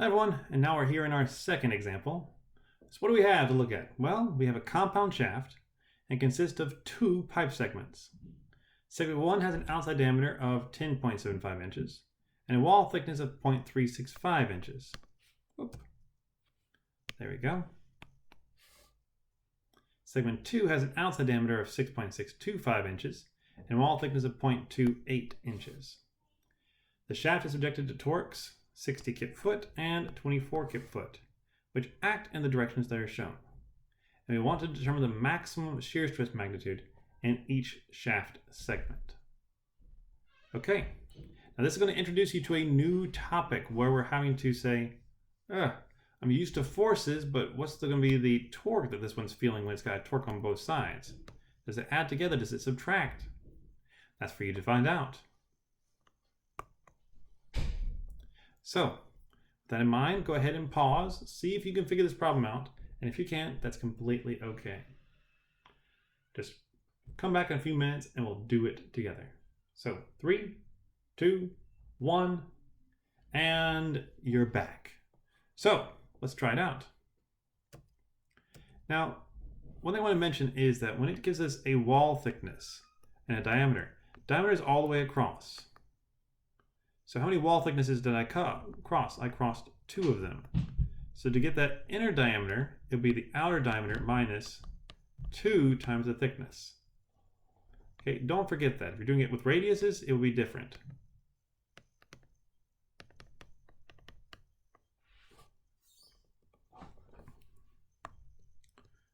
Hi everyone, and now we're here in our second example. So what do we have to look at? Well, we have a compound shaft and consists of two pipe segments. Segment 1 has an outside diameter of 10.75 inches and a wall thickness of 0.365 inches. Oop. There we go. Segment 2 has an outside diameter of 6.625 inches and a wall thickness of 0.28 inches. The shaft is subjected to torques 60 kip-foot and 24 kip-foot, which act in the directions that are shown. And we want to determine the maximum shear stress magnitude in each shaft segment. Okay, now this is going to introduce you to a new topic where we're having to say, I'm used to forces, but what's going to be the torque that this one's feeling when it's got a torque on both sides? Does it add together? Does it subtract? That's for you to find out. So, with that in mind, go ahead and pause, see if you can figure this problem out, and if you can't, that's completely okay. Just come back in a few minutes and we'll do it together. So, 3, 2, 1, and you're back. So, let's try it out. Now, one thing I want to mention is that when it gives us a wall thickness and a diameter is all the way across. So how many wall thicknesses did I cross? I crossed 2 of them. So to get that inner diameter, it would be the outer diameter minus 2 times the thickness. Okay, don't forget that. If you're doing it with radiuses, it will be different.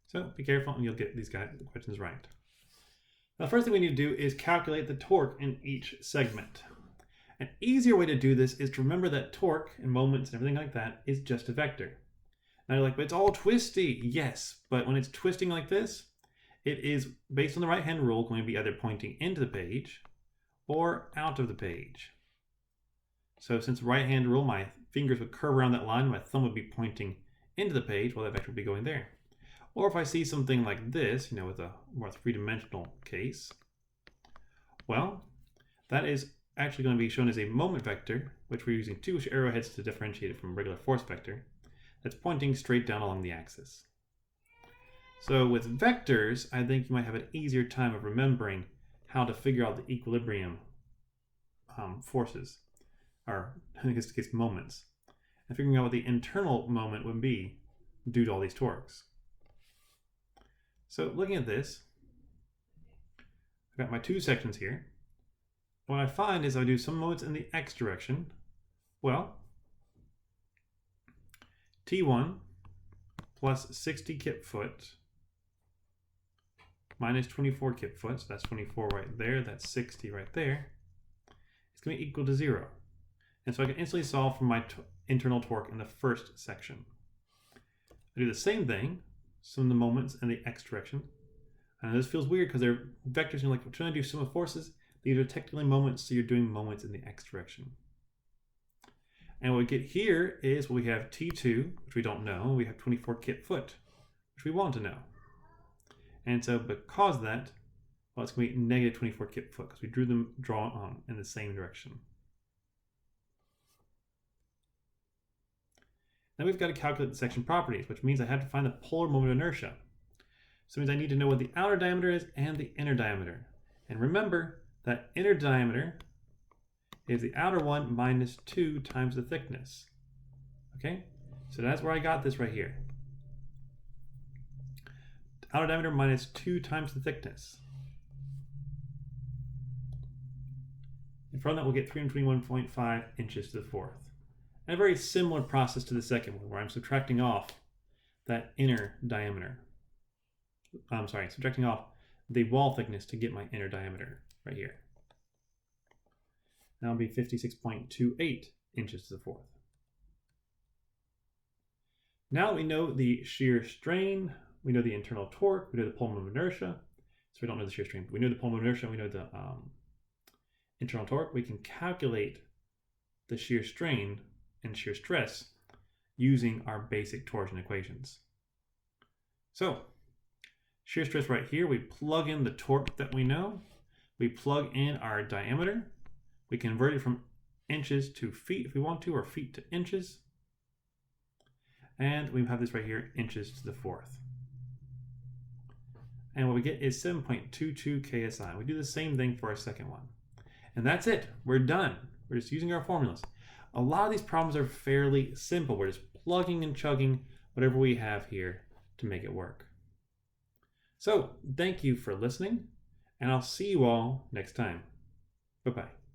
So be careful and you'll get these questions right. Now, the first thing we need to do is calculate the torque in each segment. An easier way to do this is to remember that torque and moments and everything like that is just a vector. Now you're like, but it's all twisty. Yes, but when it's twisting like this, it is based on the right-hand rule going to be either pointing into the page or out of the page. So since right-hand rule, my fingers would curve around that line, my thumb would be pointing into the page while that vector would be going there. Or if I see something like this, with a more three-dimensional case, well, that is actually going to be shown as a moment vector, which we're using 2 arrowheads to differentiate it from a regular force vector, that's pointing straight down along the axis. So with vectors, I think you might have an easier time of remembering how to figure out the equilibrium forces, or in this case moments, and figuring out what the internal moment would be due to all these torques. So looking at this, I've got my 2 sections here. What I find is I do some moments in the x direction. Well, T1 plus 60 kip-foot minus 24 kip-foot, so that's 24 right there, that's 60 right there. It's going to be equal to 0. And so I can instantly solve for my internal torque in the first section. I do the same thing, some of the moments in the x direction. And this feels weird because they're vectors, and you're like, trying to do sum of forces. These are technically moments, so you're doing moments in the x direction. And what we get here is we have T2, which we don't know. We have 24 kip-foot, which we want to know. And so because of that, well, it's going to be negative 24 kip-foot because we drew them drawn in the same direction. Then we've got to calculate the section properties, which means I have to find the polar moment of inertia. So it means I need to know what the outer diameter is and the inner diameter. And remember, that inner diameter is the outer one minus 2 times the thickness. Okay, so that's where I got this right here. Outer diameter minus 2 times the thickness. And from that we'll get 321.5 inches to the 4th. And a very similar process to the second one where I'm subtracting off that inner diameter. Subtracting off the wall thickness to get my inner diameter. Right here. That'll be 56.28 inches to the 4th. Now we know the shear strain, we know the internal torque, we know the polar moment of inertia. So we don't know the shear strain, but we know the polar moment of inertia, we know the internal torque. We can calculate the shear strain and shear stress using our basic torsion equations. So, shear stress right here, we plug in the torque that we know. We plug in our diameter. We convert it from inches to feet if we want to, or feet to inches. And we have this right here, inches to the fourth. And what we get is 7.22 KSI. We do the same thing for our second one. And that's it. We're done. We're just using our formulas. A lot of these problems are fairly simple. We're just plugging and chugging whatever we have here to make it work. So thank you for listening, and I'll see you all next time. Bye-bye.